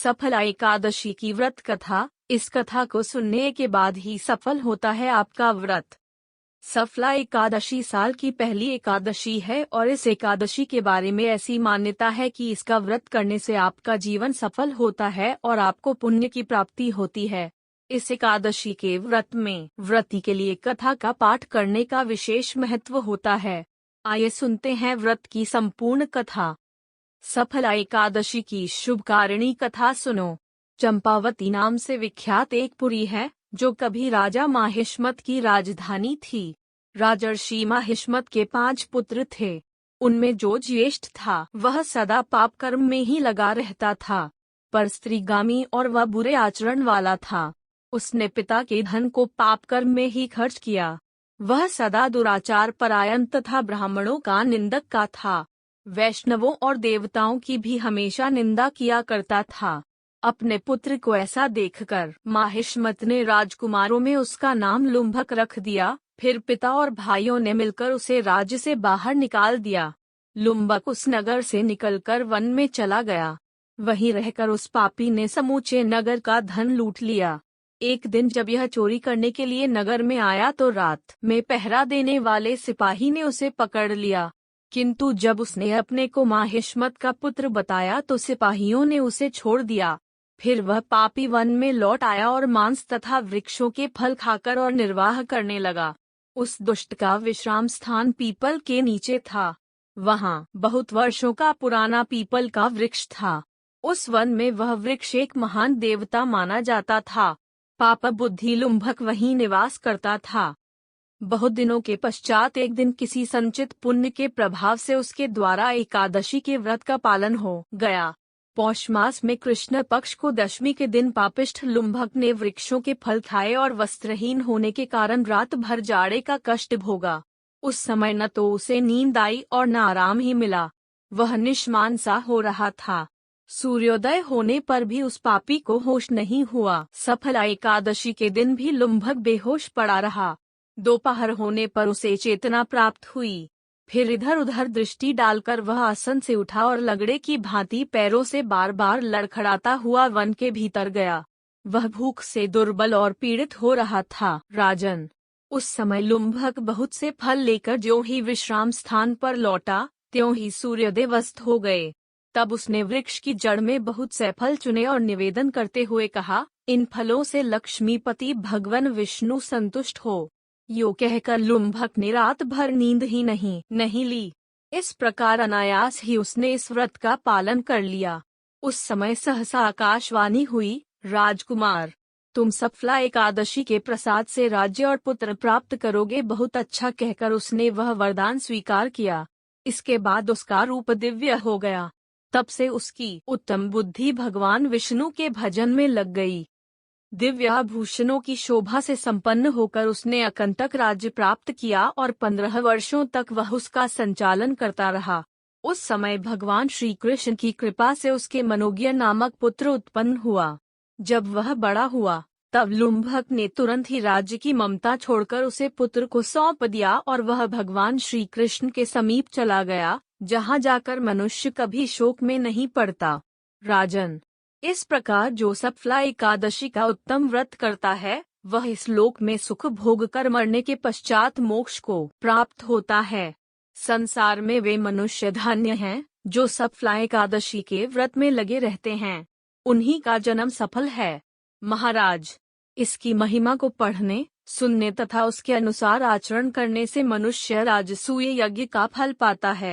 सफला एकादशी की व्रत कथा। इस कथा को सुनने के बाद ही सफल होता है आपका व्रत। सफला एकादशी साल की पहली एकादशी है और इस एकादशी के बारे में ऐसी मान्यता है कि इसका व्रत करने से आपका जीवन सफल होता है और आपको पुण्य की प्राप्ति होती है। इस एकादशी के व्रत में व्रती के लिए कथा का पाठ करने का विशेष महत्व होता है। आइए सुनते हैं व्रत की संपूर्ण कथा। सफला एकादशी की शुभकारिणी कथा सुनो। चंपावती नाम से विख्यात एक पुरी है जो कभी राजा माहिष्मत की राजधानी थी। राजर्षि माहिष्मत के 5 पुत्र थे। उनमें जो ज्येष्ठ था वह सदा पाप कर्म में ही लगा रहता था, पर स्त्रीगामी और वह बुरे आचरण वाला था। उसने पिता के धन को पाप कर्म में ही खर्च किया। वह सदा दुराचार परायण तथा ब्राह्मणों का निंदक का था। वैष्णवों और देवताओं की भी हमेशा निंदा किया करता था। अपने पुत्र को ऐसा देखकर माहिष्मत ने राजकुमारों में उसका नाम लुम्भक रख दिया। फिर पिता और भाइयों ने मिलकर उसे राज्य से बाहर निकाल दिया। लुम्भक उस नगर से निकलकर वन में चला गया। वहीं रहकर उस पापी ने समूचे नगर का धन लूट लिया। एक दिन जब यह चोरी करने के लिए नगर में आया तो रात में पहरा देने वाले सिपाही ने उसे पकड़ लिया। किंतु जब उसने अपने को माहिष्मत का पुत्र बताया तो सिपाहियों ने उसे छोड़ दिया। फिर वह पापी वन में लौट आया और मांस तथा वृक्षों के फल खाकर और निर्वाह करने लगा। उस दुष्ट का विश्राम स्थान पीपल के नीचे था। वहाँ बहुत वर्षों का पुराना पीपल का वृक्ष था। उस वन में वह वृक्ष एक महान देवता माना जाता था। पाप बुद्धि लुम्भक वहीं निवास करता था। बहुत दिनों के पश्चात एक दिन किसी संचित पुण्य के प्रभाव से उसके द्वारा एकादशी के व्रत का पालन हो गया। पौष मास में कृष्ण पक्ष को दशमी के दिन पापिष्ठ लुम्भक ने वृक्षों के फल खाए और वस्त्रहीन होने के कारण रात भर जाड़े का कष्ट भोगा। उस समय न तो उसे नींद आई और न आराम ही मिला। वह निष्मान सा हो रहा था। सूर्योदय होने पर भी उस पापी को होश नहीं हुआ। सफला एकादशी के दिन भी लुम्भक बेहोश पड़ा रहा। दोपहर होने पर उसे चेतना प्राप्त हुई। फिर इधर उधर दृष्टि डालकर वह आसन से उठा और लगड़े की भांति पैरों से बार बार लड़खड़ाता हुआ वन के भीतर गया। वह भूख से दुर्बल और पीड़ित हो रहा था। राजन, उस समय लुम्भक बहुत से फल लेकर ज्यों ही विश्राम स्थान पर लौटा त्यों ही सूर्योदय अस्त हो गए। तब उसने वृक्ष की जड़ में बहुत से फल चुने और निवेदन करते हुए कहा, इन फलों से लक्ष्मीपति भगवान विष्णु संतुष्ट हो। यो कहकर लुम्भक ने रात भर नींद ही नहीं ली। इस प्रकार अनायास ही उसने इस व्रत का पालन कर लिया। उस समय सहसा आकाशवाणी हुई, राजकुमार, तुम सफला एकादशी के प्रसाद से राज्य और पुत्र प्राप्त करोगे। बहुत अच्छा कहकर उसने वह वरदान स्वीकार किया। इसके बाद उसका रूप दिव्य हो गया। तब से उसकी उत्तम बुद्धि भगवान विष्णु के भजन में लग गई। दिव्य आभूषणों की शोभा से संपन्न होकर उसने अकंटक राज्य प्राप्त किया और 15 वर्षों तक वह उसका संचालन करता रहा। उस समय भगवान श्री कृष्ण की कृपा से उसके मनोज्ञ नामक पुत्र उत्पन्न हुआ। जब वह बड़ा हुआ तब लुम्भक ने तुरंत ही राज्य की ममता छोड़कर उसे पुत्र को सौंप दिया और वह भगवान श्री कृष्ण के समीप चला गया, जहाँ जाकर मनुष्य कभी शोक में नहीं पड़ता। राजन, इस प्रकार जो सफला एकादशी का उत्तम व्रत करता है वह इस लोक में सुख भोग कर मरने के पश्चात मोक्ष को प्राप्त होता है। संसार में वे मनुष्य धन्य हैं जो सफला एकादशी के व्रत में लगे रहते हैं। उन्हीं का जन्म सफल है। महाराज, इसकी महिमा को पढ़ने, सुनने तथा उसके अनुसार आचरण करने से मनुष्य राजसूय यज्ञ का फल पाता है।